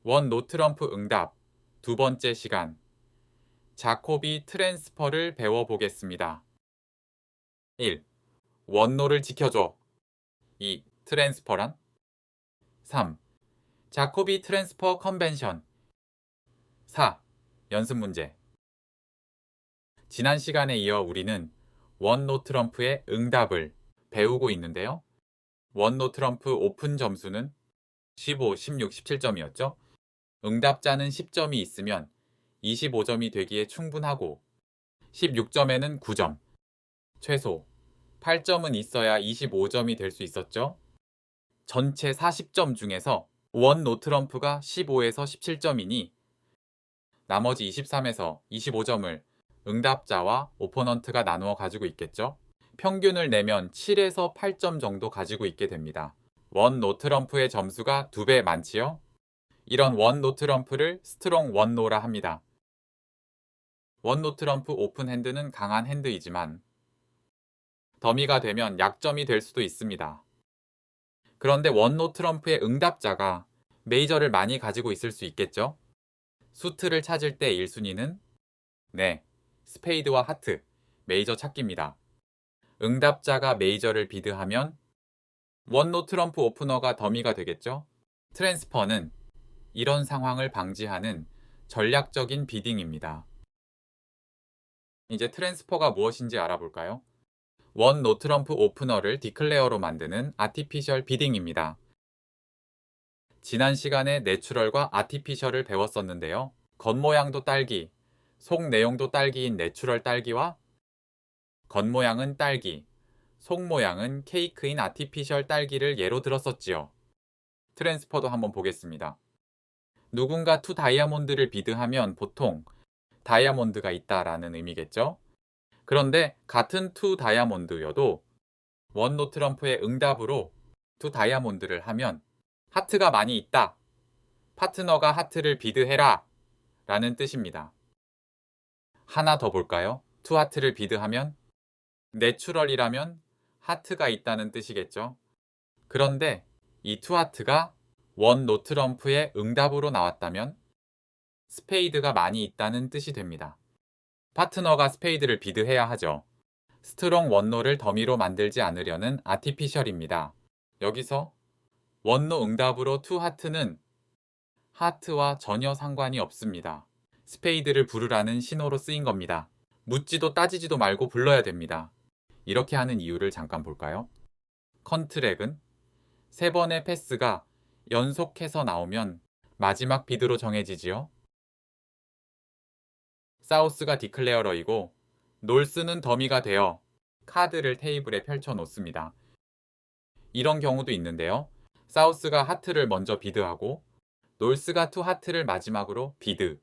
원 노트럼프 응답 두 번째 시간 자코비 트랜스퍼를 배워보겠습니다. 1. 원노를 지켜줘. 2. 트랜스퍼란? 3. 자코비 트랜스퍼 컨벤션. 4. 연습 문제. 지난 시간에 이어 우리는 원 노트럼프의 응답을 배우고 있는데요. 원 노트럼프 오픈 점수는 15, 16, 17점이었죠. 응답자는 10점이 있으면 25점이 되기에 충분하고 16점에는 9점, 최소 8점은 있어야 25점이 될 수 있었죠. 전체 40점 중에서 원 노트럼프가 15에서 17점이니 나머지 23에서 25점을 응답자와 오포넌트가 나누어 가지고 있겠죠. 평균을 내면 7에서 8점 정도 가지고 있게 됩니다. 원 노트럼프의 점수가 2배 많지요? 이런 원 노트럼프를 스트롱 원노라 합니다. 원 노트럼프 오픈 핸드는 강한 핸드이지만 더미가 되면 약점이 될 수도 있습니다. 그런데 원 노트럼프의 응답자가 메이저를 많이 가지고 있을 수 있겠죠? 수트를 찾을 때 1순위는 네, 스페이드와 하트, 메이저 찾기입니다. 응답자가 메이저를 비드하면 원 노트럼프 오프너가 더미가 되겠죠? 트랜스퍼는 이런 상황을 방지하는 전략적인 비딩입니다. 이제 트랜스퍼가 무엇인지 알아볼까요? 원 노트럼프 오프너를 디클레어로 만드는 아티피셜 비딩입니다. 지난 시간에 내추럴과 아티피셜을 배웠었는데요. 겉모양도 딸기, 속 내용도 딸기인 내추럴 딸기와 겉모양은 딸기, 속 모양은 케이크인 아티피셜 딸기를 예로 들었었지요. 트랜스퍼도 한번 보겠습니다. 누군가 투 다이아몬드를 비드하면 보통 다이아몬드가 있다라는 의미겠죠? 그런데 같은 투 다이아몬드여도 원 노트럼프의 응답으로 투 다이아몬드를 하면 하트가 많이 있다. 파트너가 하트를 비드해라. 라는 뜻입니다. 하나 더 볼까요? 투 하트를 비드하면 내추럴이라면 하트가 있다는 뜻이겠죠. 그런데 이 투 하트가 원 노트럼프의 응답으로 나왔다면 스페이드가 많이 있다는 뜻이 됩니다. 파트너가 스페이드를 비드해야 하죠. 스트롱 원노를 더미로 만들지 않으려는 아티피셜입니다. 여기서 원노 응답으로 투 하트는 하트와 전혀 상관이 없습니다. 스페이드를 부르라는 신호로 쓰인 겁니다. 묻지도 따지지도 말고 불러야 됩니다. 이렇게 하는 이유를 잠깐 볼까요? 컨트랙은 3번의 패스가 연속해서 나오면 마지막 비드로 정해지지요. 사우스가 디클레어러이고 놀스는 더미가 되어 카드를 테이블에 펼쳐 놓습니다. 이런 경우도 있는데요. 사우스가 하트를 먼저 비드하고 놀스가 투 하트를 마지막으로 비드.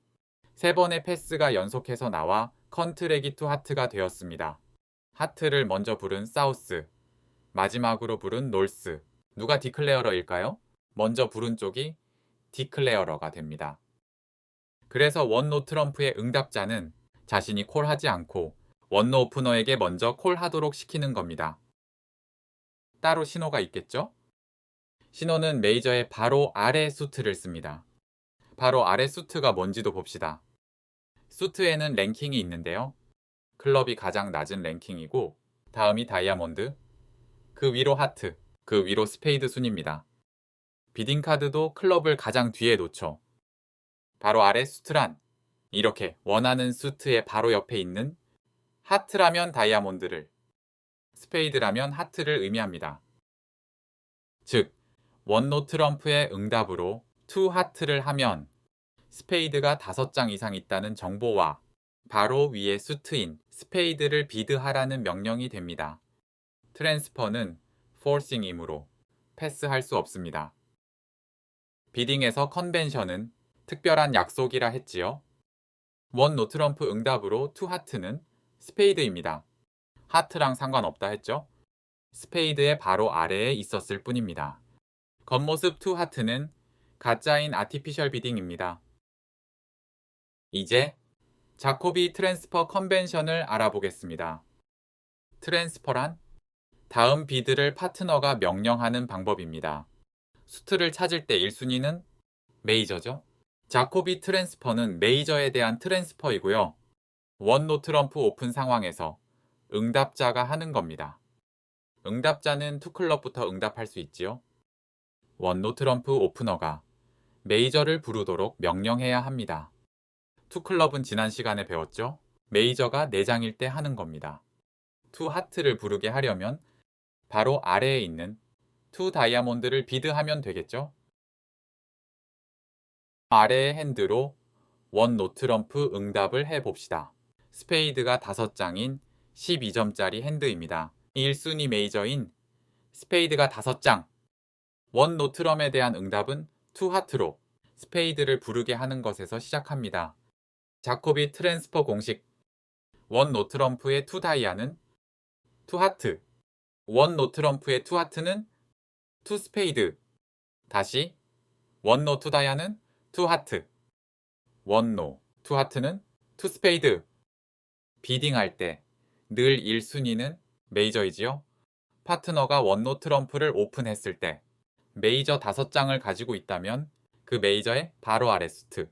3번의 패스가 연속해서 나와 컨트랙이 투 하트가 되었습니다. 하트를 먼저 부른 사우스, 마지막으로 부른 놀스. 누가 디클레어러일까요? 먼저 부른 쪽이 디클레어러가 됩니다. 그래서 원노 트럼프의 응답자는 자신이 콜하지 않고 원노 오프너에게 먼저 콜하도록 시키는 겁니다. 따로 신호가 있겠죠? 신호는 메이저의 바로 아래 수트를 씁니다. 바로 아래 수트가 뭔지도 봅시다. 수트에는 랭킹이 있는데요. 클럽이 가장 낮은 랭킹이고 다음이 다이아몬드, 그 위로 하트, 그 위로 스페이드 순입니다. 비딩 카드도 클럽을 가장 뒤에 놓죠. 바로 아래 수트란 이렇게 원하는 수트의 바로 옆에 있는 하트라면 다이아몬드를, 스페이드라면 하트를 의미합니다. 즉, 원노 트럼프의 응답으로 투 하트를 하면 스페이드가 5장 이상 있다는 정보와 바로 위에 수트인 스페이드를 비드하라는 명령이 됩니다. 트랜스퍼는 forcing이므로 패스할 수 없습니다. 비딩에서 컨벤션은 특별한 약속이라 했지요. 원 노트럼프 응답으로 투 하트는 스페이드입니다. 하트랑 상관없다 했죠? 스페이드의 바로 아래에 있었을 뿐입니다. 겉모습 투 하트는 가짜인 아티피셜 비딩입니다. 이제 자코비 트랜스퍼 컨벤션을 알아보겠습니다. 트랜스퍼란 다음 비드를 파트너가 명령하는 방법입니다. 수트를 찾을 때 1순위는 메이저죠. 자코비 트랜스퍼는 메이저에 대한 트랜스퍼이고요. 원노 트럼프 오픈 상황에서 응답자가 하는 겁니다. 응답자는 투클럽부터 응답할 수 있지요. 원노 트럼프 오프너가 메이저를 부르도록 명령해야 합니다. 투클럽은 지난 시간에 배웠죠? 메이저가 4장일 때 하는 겁니다. 투 하트를 부르게 하려면 바로 아래에 있는 투 다이아몬드를 비드하면 되겠죠? 아래의 핸드로 원 노트럼프 응답을 해봅시다. 스페이드가 5장인 12점짜리 핸드입니다. 1순위 메이저인 스페이드가 5장. 원 노트럼에 대한 응답은 투 하트로 스페이드를 부르게 하는 것에서 시작합니다. 자코비 트랜스퍼 공식. 원 노트럼프의 투 다이아는 투 하트. 원 노트럼프의 투 하트는 투 스페이드. 다시 원 노 투 다이아는 투 하트. 원 노 투 하트는 투 스페이드. 비딩할 때 늘 1순위는 메이저이지요. 파트너가 원노 트럼프를 오픈했을 때 메이저 5장을 가지고 있다면 그 메이저의 바로 아래 수트.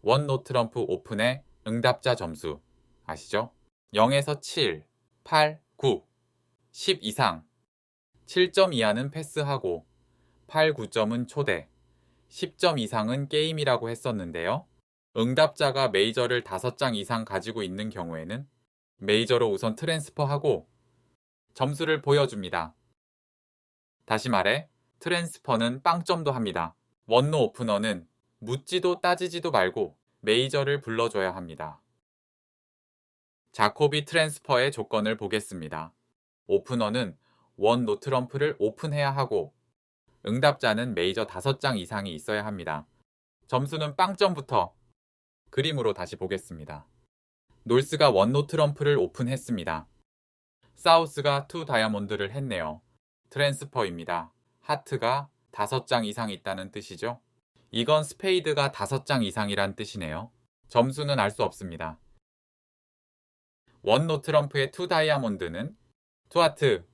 원노 트럼프 오픈의 응답자 점수 아시죠? 0에서 7, 8, 9, 10 이상. 7점 이하는 패스하고 8, 9점은 초대, 10점 이상은 게임이라고 했었는데요. 응답자가 메이저를 5장 이상 가지고 있는 경우에는 메이저로 우선 트랜스퍼하고 점수를 보여줍니다. 다시 말해 트랜스퍼는 빵점도 합니다. 원노 오프너는 묻지도 따지지도 말고 메이저를 불러줘야 합니다. 자코비 트랜스퍼의 조건을 보겠습니다. 오프너는 원 노트럼프를 오픈해야 하고 응답자는 메이저 5장 이상이 있어야 합니다. 점수는 빵점부터 그림으로 다시 보겠습니다. 놀스가 원 노트럼프를 오픈했습니다. 사우스가 투 다이아몬드를 했네요. 트랜스퍼입니다. 하트가 5장 이상 있다는 뜻이죠. 이건 스페이드가 5장 이상이란 뜻이네요. 점수는 알 수 없습니다. 원 노트럼프의 투 다이아몬드는 투 하트.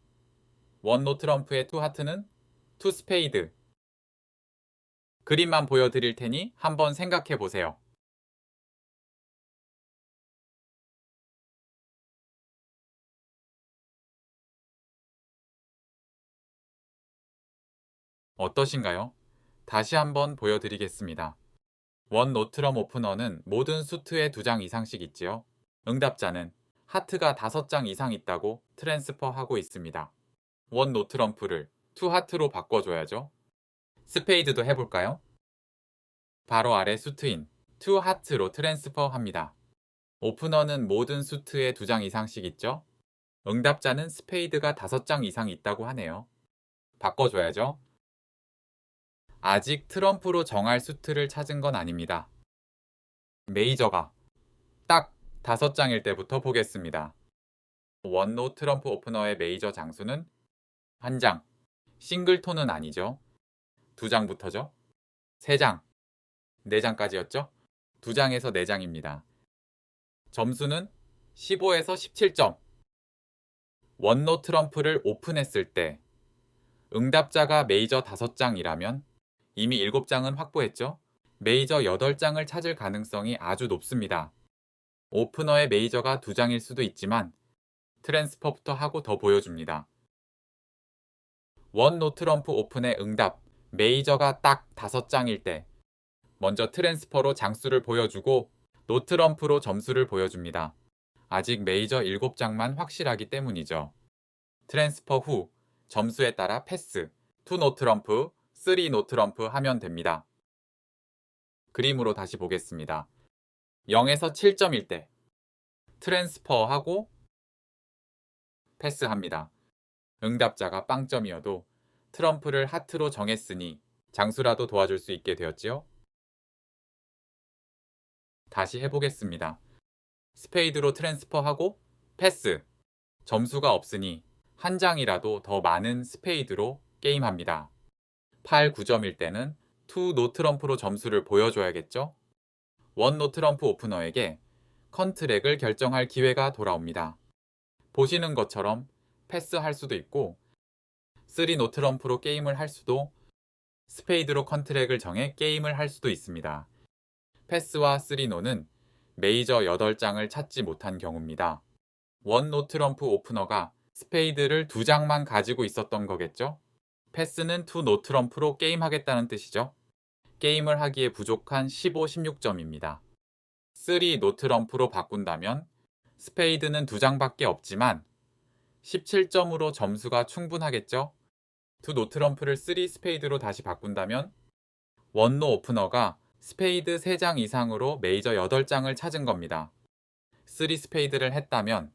원 노트럼프의 투 하트는 투 스페이드. 그림만 보여드릴 테니 한번 생각해 보세요. 어떠신가요? 다시 한번 보여드리겠습니다. 원 노트럼 오프너는 모든 수트에 2장 이상씩 있지요. 응답자는 하트가 5장 이상 있다고 트랜스퍼하고 있습니다. 원 노트럼프를 투 하트로 바꿔줘야죠. 스페이드도 해볼까요? 바로 아래 수트인 투 하트로 트랜스퍼합니다. 오프너는 모든 수트에 2장 이상씩 있죠? 응답자는 스페이드가 5장 이상 있다고 하네요. 바꿔줘야죠. 아직 트럼프로 정할 수트를 찾은 건 아닙니다. 메이저가 딱 5장일 때부터 보겠습니다. 원노 트럼프 오프너의 메이저 장수는 1장. 싱글톤은 아니죠. 2장부터죠. 3장. 4장까지였죠. 2장에서 4장입니다. 점수는 15에서 17점. 원노 트럼프를 오픈했을 때 응답자가 메이저 5장이라면 이미 7장은 확보했죠. 메이저 8장을 찾을 가능성이 아주 높습니다. 오프너의 메이저가 2장일 수도 있지만 트랜스퍼부터 하고 더 보여줍니다. 원 노트럼프 오픈의 응답, 메이저가 딱 5장일 때 먼저 트랜스퍼로 장수를 보여주고 노트럼프로 점수를 보여줍니다. 아직 메이저 7장만 확실하기 때문이죠. 트랜스퍼 후 점수에 따라 패스, 2 노트럼프, 3 노트럼프 하면 됩니다. 그림으로 다시 보겠습니다. 0에서 7점일 때 트랜스퍼하고 패스합니다. 응답자가 빵점이어도 트럼프를 하트로 정했으니 장수라도 도와줄 수 있게 되었지요. 다시 해보겠습니다. 스페이드로 트랜스퍼하고 패스. 점수가 없으니 한 장이라도 더 많은 스페이드로 게임합니다. 8, 9점일 때는 2 노트럼프로 점수를 보여줘야겠죠? 원 노트럼프 오프너에게 컨트랙을 결정할 기회가 돌아옵니다. 보시는 것처럼 패스할 수도 있고 3 노트럼프로 게임을 할 수도 스페이드로 컨트랙을 정해 게임을 할 수도 있습니다. 패스와 3노는 메이저 8장을 찾지 못한 경우입니다. 원 노 트럼프 오프너가 스페이드를 2장만 가지고 있었던 거겠죠? 패스는 2 노 트럼프로 게임하겠다는 뜻이죠. 게임을 하기에 부족한 15, 16점입니다. 3 노 트럼프로 바꾼다면 스페이드는 2장밖에 없지만 17점으로 점수가 충분하겠죠? 2 노 트럼프를 3 스페이드로 다시 바꾼다면 원 노 오프너가 스페이드 3장 이상으로 메이저 8장을 찾은 겁니다. 3 스페이드를 했다면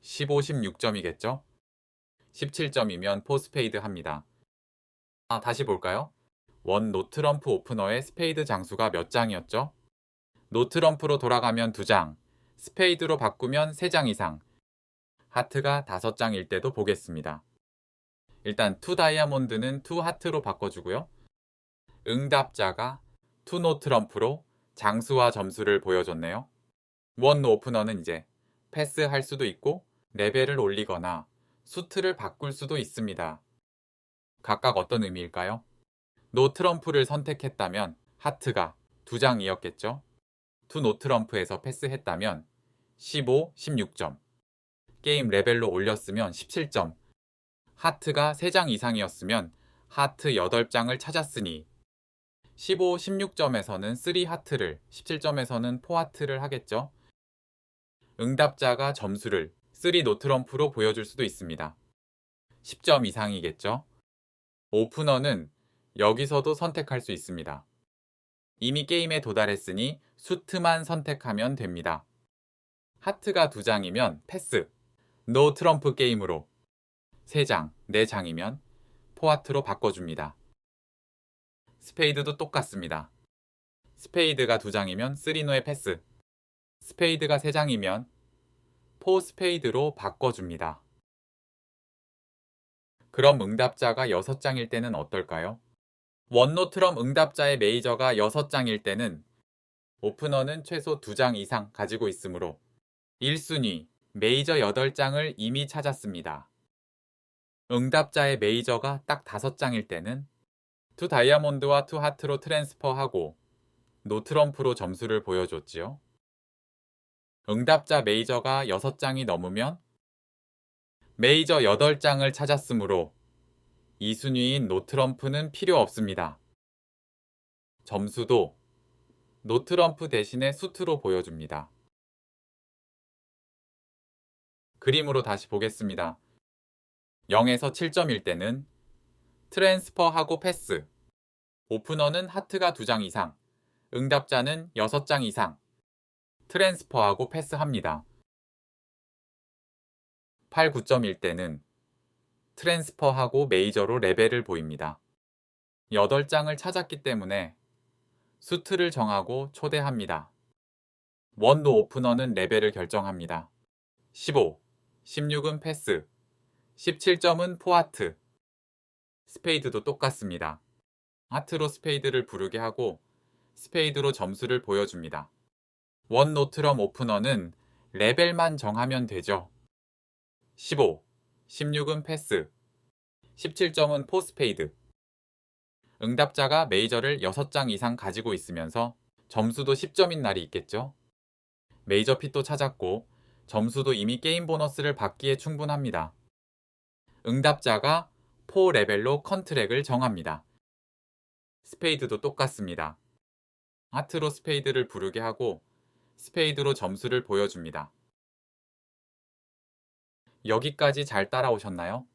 15, 16점이겠죠? 17점이면 4 스페이드 합니다. 다시 볼까요? 원 노 트럼프 오프너의 스페이드 장수가 몇 장이었죠? 노 트럼프로 돌아가면 2장, 스페이드로 바꾸면 3장 이상, 하트가 5장일 때도 보겠습니다. 일단 2 다이아몬드는 2 하트로 바꿔주고요. 응답자가 2 노 트럼프로 장수와 점수를 보여줬네요. 원 노 오프너는 이제 패스할 수도 있고 레벨을 올리거나 수트를 바꿀 수도 있습니다. 각각 어떤 의미일까요? 노 트럼프를 선택했다면 하트가 2장이었겠죠? 2 노 트럼프에서 패스했다면 15, 16점. 게임 레벨로 올렸으면 17점. 하트가 3장 이상이었으면 하트 8장을 찾았으니 15, 16점에서는 3 하트를, 17점에서는 4 하트를 하겠죠? 응답자가 점수를 3 노 트럼프로 보여줄 수도 있습니다. 10점 이상이겠죠? 오프너는 여기서도 선택할 수 있습니다. 이미 게임에 도달했으니 수트만 선택하면 됩니다. 하트가 2장이면 패스, 노 트럼프 게임으로 3장, 4장이면 포하트로 바꿔줍니다. 스페이드도 똑같습니다. 스페이드가 2장이면 3노의 패스, 스페이드가 3장이면 4 스페이드로 바꿔줍니다. 그럼 응답자가 6장일 때는 어떨까요? 원노트럼 응답자의 메이저가 6장일 때는 오프너는 최소 2장 이상 가지고 있으므로 1순위 메이저 8장을 이미 찾았습니다. 응답자의 메이저가 딱 5장일 때는 2 다이아몬드와 2 하트로 트랜스퍼하고 노 트럼프로 점수를 보여줬지요. 응답자 메이저가 6장이 넘으면 메이저 8장을 찾았으므로 2순위인 노 트럼프는 필요 없습니다. 점수도 노 트럼프 대신에 수트로 보여줍니다. 그림으로 다시 보겠습니다. 0에서 7점일 때는 트랜스퍼하고 패스, 오프너는 하트가 2장 이상, 응답자는 6장 이상, 트랜스퍼하고 패스합니다. 8, 9점일 때는 트랜스퍼하고 메이저로 레벨을 보입니다. 8장을 찾았기 때문에 수트를 정하고 초대합니다. 원노 오프너는 레벨을 결정합니다. 15, 16은 패스, 17점은 포하트, 스페이드도 똑같습니다. 하트로 스페이드를 부르게 하고 스페이드로 점수를 보여줍니다. 원 노트럼 오프너는 레벨만 정하면 되죠. 15, 16은 패스, 17점은 포스페이드. 응답자가 메이저를 6장 이상 가지고 있으면서 점수도 10점인 날이 있겠죠. 메이저 핏도 찾았고 점수도 이미 게임 보너스를 받기에 충분합니다. 응답자가 4 레벨로 컨트랙을 정합니다. 스페이드도 똑같습니다. 하트로 스페이드를 부르게 하고 스페이드로 점수를 보여줍니다. 여기까지 잘 따라오셨나요?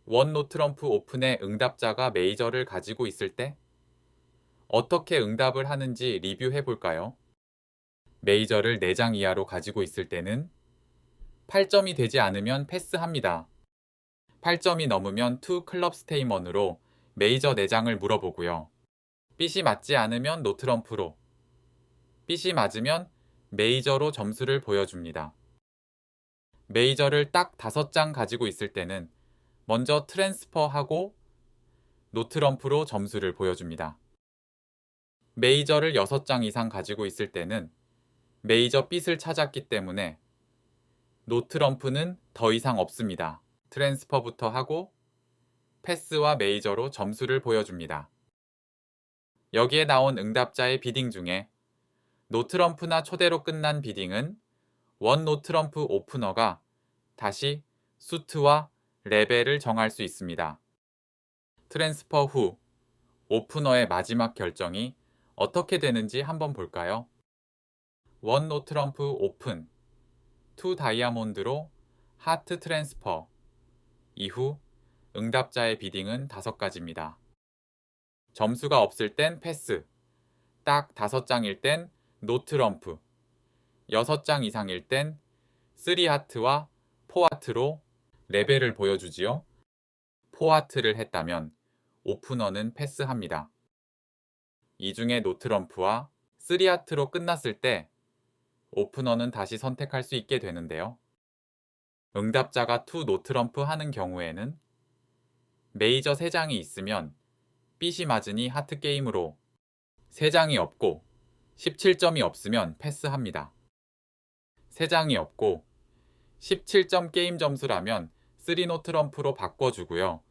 원 노트럼프 오픈의 응답자가 메이저를 가지고 있을 때 어떻게 응답을 하는지 리뷰해 볼까요? 메이저를 4장 이하로 가지고 있을 때는 8점이 되지 않으면 패스합니다. 8점이 넘으면 2 클럽 스테이먼으로 메이저 4장을 물어보고요. 빗이 맞지 않으면 노트럼프로, 빗이 맞으면 메이저로 점수를 보여줍니다. 메이저를 딱 5장 가지고 있을 때는 먼저 트랜스퍼하고 노트럼프로 점수를 보여줍니다. 메이저를 6장 이상 가지고 있을 때는 메이저 빗을 찾았기 때문에 노트럼프는 더 이상 없습니다. 트랜스퍼부터 하고 패스와 메이저로 점수를 보여줍니다. 여기에 나온 응답자의 비딩 중에 노트럼프나 초대로 끝난 비딩은 원 노트럼프 오프너가 다시 수트와 레벨을 정할 수 있습니다. 트랜스퍼 후 오프너의 마지막 결정이 어떻게 되는지 한번 볼까요? 원 노트럼프 오픈, 투 다이아몬드로 하트 트랜스퍼 이후 응답자의 비딩은 5가지입니다. 점수가 없을 땐 패스, 딱 5장일 땐 노트럼프, 6장 이상일 땐 3하트와 4하트로 레벨을 보여주지요. 4하트를 했다면 오프너는 패스합니다. 이 중에 노트럼프와 3하트로 끝났을 때 오프너는 다시 선택할 수 있게 되는데요. 응답자가 투 노트럼프 하는 경우에는 메이저 3장이 있으면 빗이 맞으니 하트 게임으로 3장이 없고 17점이 없으면 패스합니다. 3장이 없고 17점 게임 점수라면 3노트럼프로 바꿔주고요.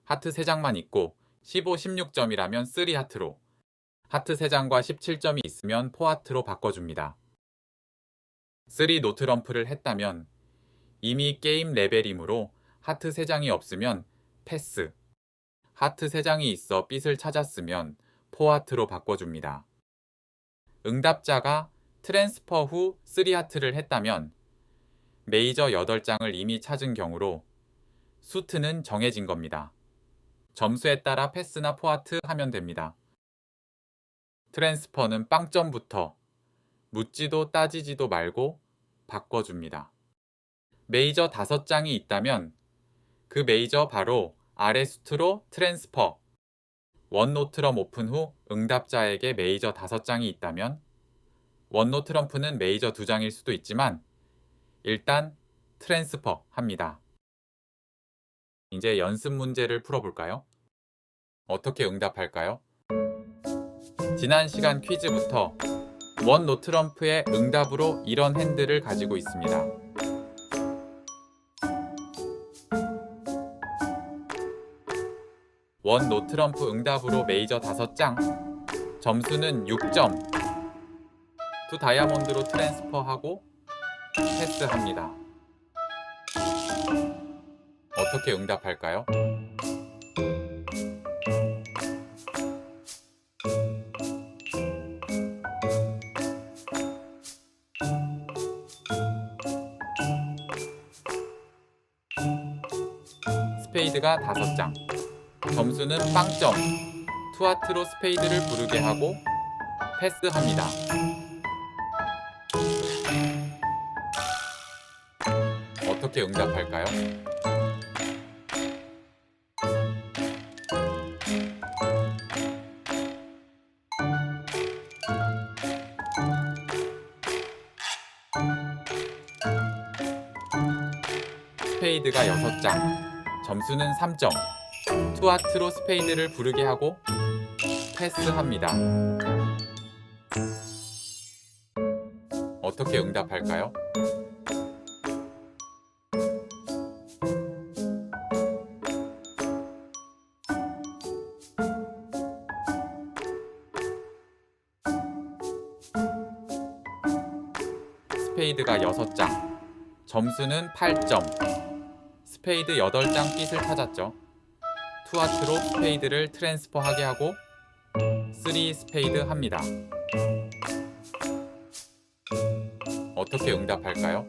하트 3장만 있고 15, 16점이라면 3하트로, 하트 3장과 17점이 있으면 4하트로 바꿔줍니다. 3노트럼프를 했다면 이미 게임 레벨이므로 하트 3장이 없으면 패스, 하트 3장이 있어 빗을 찾았으면 4하트로 바꿔줍니다. 응답자가 트랜스퍼 후 3하트를 했다면 메이저 8장을 이미 찾은 경우로 수트는 정해진 겁니다. 점수에 따라 패스나 4하트 하면 됩니다. 트랜스퍼는 빵점부터 묻지도 따지지도 말고 바꿔줍니다. 메이저 5장이 있다면 그 메이저 바로 아래 수트로 트랜스퍼, 원노트럼 오픈 후 응답자에게 메이저 5장이 있다면 원노트럼프는 메이저 2장일 수도 있지만 일단 트랜스퍼 합니다. 이제 연습 문제를 풀어볼까요? 어떻게 응답할까요? 지난 시간 퀴즈부터 원 노트럼프의 응답으로 이런 핸들을 가지고 있습니다. 원 노트럼프 응답으로 메이저 5장, 점수는 6점, 투 다이아몬드로 트랜스퍼하고 패스합니다. 어떻게 응답할까요? 스페이드가 5장, 점수는 빵점, 투하트로 스페이드를 부르게 하고 패스합니다. 어떻게 응답할까요? 스페이드가 6장, 점수는 3점, 투하트로 스페이드를 부르게 하고 패스합니다. 어떻게 응답할까요? 스페이드가 6장, 점수는 8점, 스페이드 8장 빗을 찾았죠. 투하트로 스페이드를 트랜스퍼하게 하고 3 스페이드 합니다. 어떻게 응답할까요?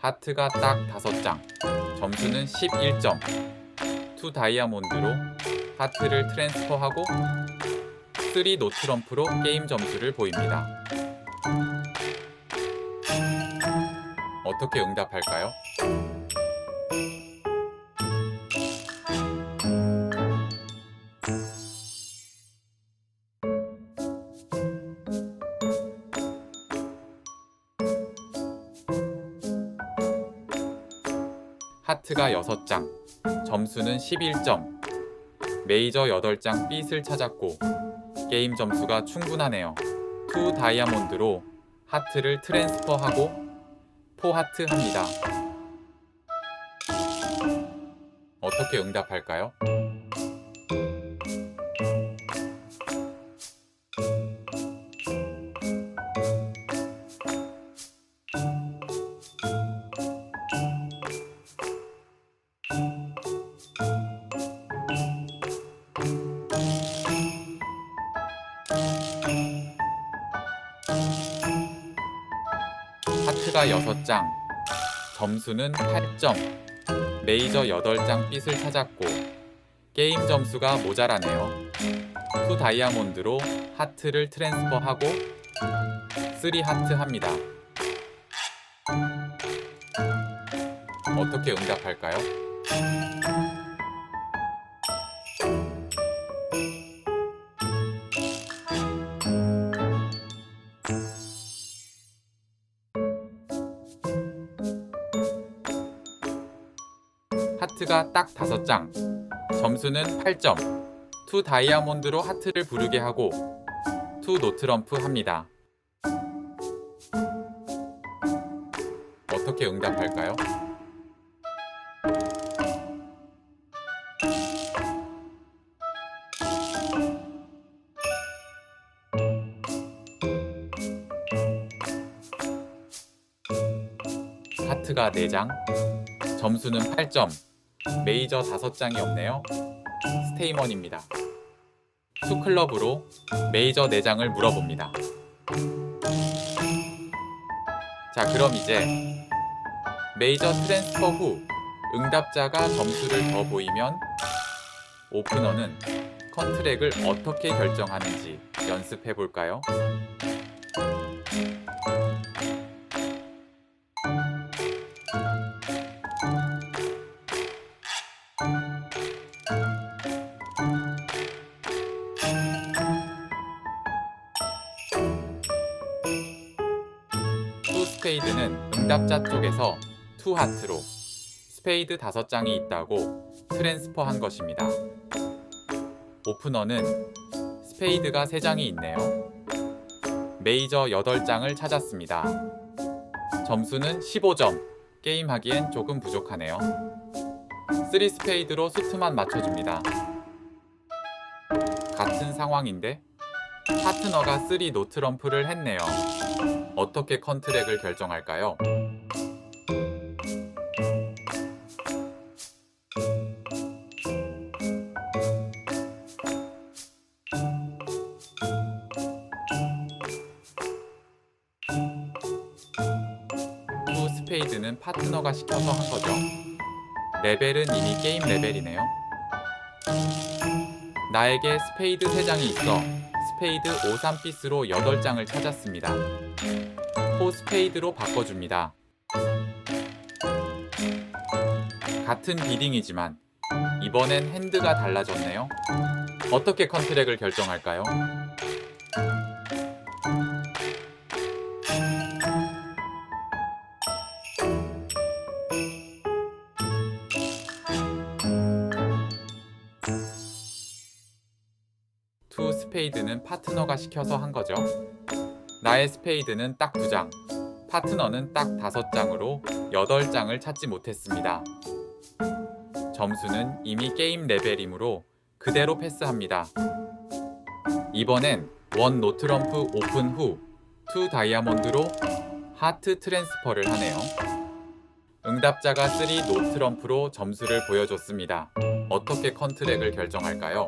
하트가 딱 5장, 점수는 11점, 투 다이아몬드로 하트를 트랜스퍼하고 3 노트럼프로 게임 점수를 보입니다. 어떻게 응답할까요? 하트가 6장, 점수는 11점. 메이저 8장 빗을 찾았고 게임 점수가 충분하네요. 투 다이아몬드로 하트를 트랜스퍼하고 포하트 합니다. 어떻게 응답할까요? 하트가 6장, 점수는 8점. 메이저 8장 빗을 찾았고 게임 점수가 모자라네요. 투 다이아몬드로 하트를 트랜스퍼하고 3 하트 합니다. 어떻게 응답할까요? 하트가 딱 5장, 점수는 8점. 투 다이아몬드로 하트를 부르게 하고 투 노트럼프 합니다. 어떻게 응답할까요? 하트가 4장, 점수는 8점. 메이저 5장이 없네요. 스테이먼입니다. 투 클럽으로 메이저 4장을 물어봅니다. 자, 그럼 이제 메이저 트랜스퍼 후 응답자가 점수를 더 보이면 오프너는 컨트랙을 어떻게 결정하는지 연습해 볼까요? 투 스페이드는 응답자 쪽에서 투 하트로 스페이드 5장이 있다고 트랜스퍼 한 것입니다. 오프너는 스페이드가 3장이 있네요. 메이저 8장을 찾았습니다. 점수는 15점. 게임하기엔 조금 부족하네요. 3 스페이드로 수트만 맞춰줍니다. 같은 상황인데 파트너가 3 노트럼프를 했네요. 어떻게 컨트랙을 결정할까요? 투 스페이드는 파트너가 시켜서 한 거죠. 레벨은 이미 게임 레벨이네요. 나에게 스페이드 3장이 있어 스페이드 5, 3빗으로 8장을 찾았습니다. 포 스페이드로 바꿔줍니다. 같은 비딩이지만 이번엔 핸드가 달라졌네요. 어떻게 컨트랙을 결정할까요? 투 스페이드는 파트너가 시켜서 한 거죠. 나의 스페이드는 딱 2장, 파트너는 딱 5장으로 8장을 찾지 못했습니다. 점수는 이미 게임 레벨이므로 그대로 패스합니다. 이번엔 원 노트럼프 오픈 후 투 다이아몬드로 하트 트랜스퍼를 하네요. 응답자가 3 노트럼프로 점수를 보여줬습니다. 어떻게 컨트랙을 결정할까요?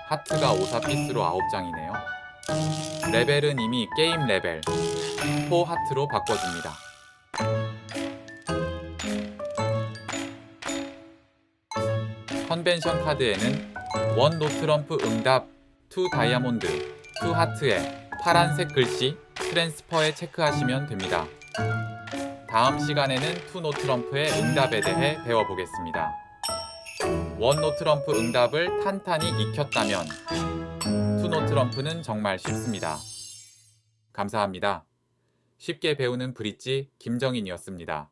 하트가 5, 4빗으로 9장이네요. 레벨은 이미 게임 레벨 4 하트로 바꿔줍니다. 컨벤션 카드에는 원 노트럼프 응답 2 다이아몬드 2 하트에 파란색 글씨 트랜스퍼에 체크하시면 됩니다. 다음 시간에는 투 노 트럼프의 응답에 대해 배워보겠습니다. 원 노 트럼프 응답을 탄탄히 익혔다면 투 노 트럼프는 정말 쉽습니다. 감사합니다. 쉽게 배우는 브릿지 김정인이었습니다.